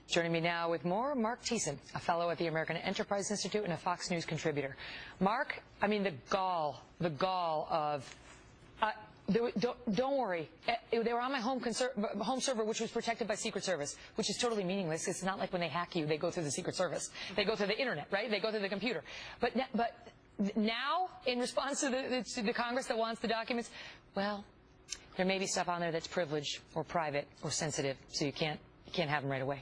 Joining me now with more, Mark Thiessen, a fellow at the American Enterprise Institute and a Fox News contributor. Mark, I mean, the gall of, don't worry, they were on my home server, which was protected by Secret Service, which is totally meaningless. It's not like when they hack you, they go through the Secret Service. They go through the internet, right? They go through the computer. But now, in response to the Congress that wants the documents, well, there may be stuff on there that's privileged or private or sensitive, so you can't have them right away.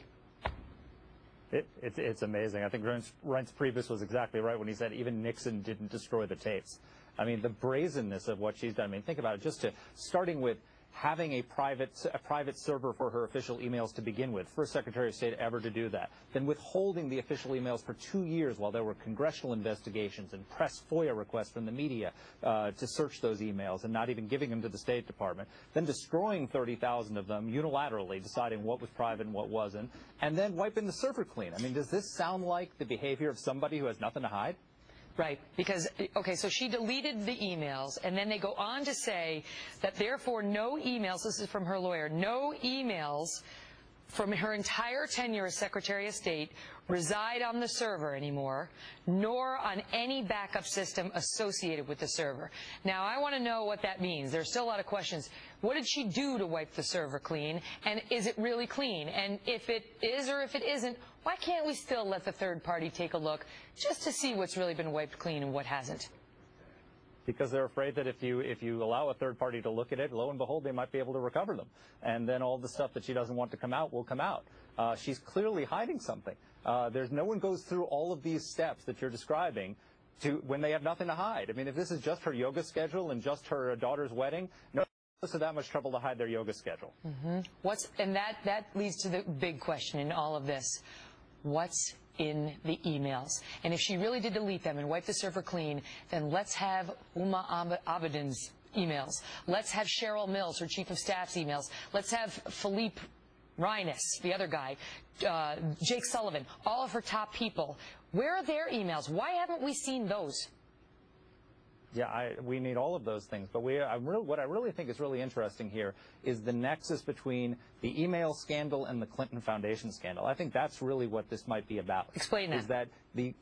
It's amazing. I think Reince Priebus was exactly right when he said even Nixon didn't destroy the tapes. I mean, the brazenness of what she's done. I mean, think about it. Starting with having a private server for her official emails to begin with, first Secretary of State ever to do that. Then withholding the official emails for 2 years while there were congressional investigations and press FOIA requests from the media to search those emails and not even giving them to the State Department. Then destroying 30,000 of them unilaterally, deciding what was private and what wasn't, and then wiping the server clean. I mean, does this sound like the behavior of somebody who has nothing to hide? Right, because, okay, so she deleted the emails, and then they go on to say that therefore no emails, this is from her lawyer, no emails from her entire tenure as Secretary of State reside on the server anymore, nor on any backup system associated with the server. Now, I want to know what that means. There's still a lot of questions. What did she do to wipe the server clean, and is it really clean? And if it is or if it isn't, why can't we still let the third party take a look just to see what's really been wiped clean and what hasn't? Because they're afraid that if you allow a third party to look at it, lo and behold, they might be able to recover them. And then all the stuff that she doesn't want to come out will come out. She's clearly hiding something. No one goes through all of these steps that you're describing when they have nothing to hide. I mean, if this is just her yoga schedule and just her daughter's wedding, no one goes that much trouble to hide their yoga schedule. Mm-hmm. And that leads to the big question in all of this. What's in the emails? And if she really did delete them and wipe the server clean, then let's have Huma Abedin's emails. Let's have Cheryl Mills, her chief of staff's emails. Let's have Philippe Reines, the other guy, Jake Sullivan, all of her top people. Where are their emails? Why haven't we seen those? Yeah, we need all of those things. But what I really think is really interesting here is the nexus between the email scandal and the Clinton Foundation scandal. I think that's really what this might be about. Explain that. Is that the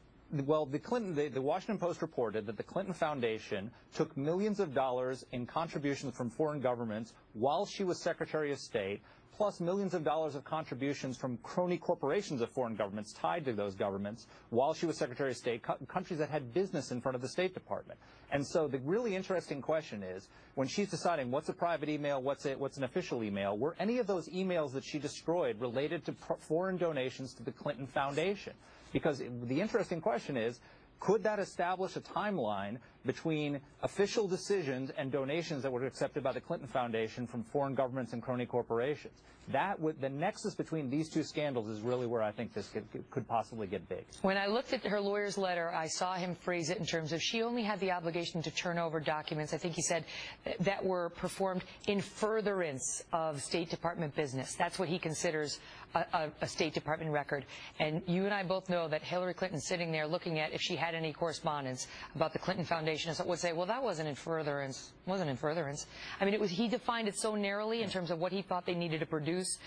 Washington Post reported that the Clinton Foundation took millions of dollars in contributions from foreign governments while she was Secretary of State, plus millions of dollars of contributions from crony corporations of foreign governments tied to those governments while she was Secretary of State, countries that had business in front of the State Department. And so the really interesting question is, when she's deciding what's a private email, what's an official email, were any of those emails that she destroyed related to foreign donations to the Clinton Foundation? Because the interesting question is, could that establish a timeline between official decisions and donations that were accepted by the Clinton Foundation from foreign governments and crony corporations? The nexus between these two scandals is really where I think this could possibly get big. When I looked at her lawyer's letter, I saw him phrase it in terms of she only had the obligation to turn over documents, I think he said, that were performed in furtherance of State Department business. That's what he considers a State Department record. And you and I both know that Hillary Clinton sitting there looking at if she had any correspondence about the Clinton Foundation would say, well, that wasn't in furtherance. I mean, he defined it so narrowly in terms of what he thought they needed to produce.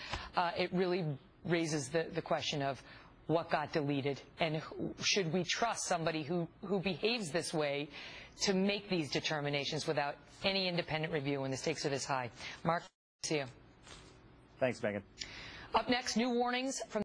It really raises the question of what got deleted, and should we trust somebody who behaves this way to make these determinations without any independent review when the stakes are this high. Mark, see you. Thanks, Megan. Up next, new warnings from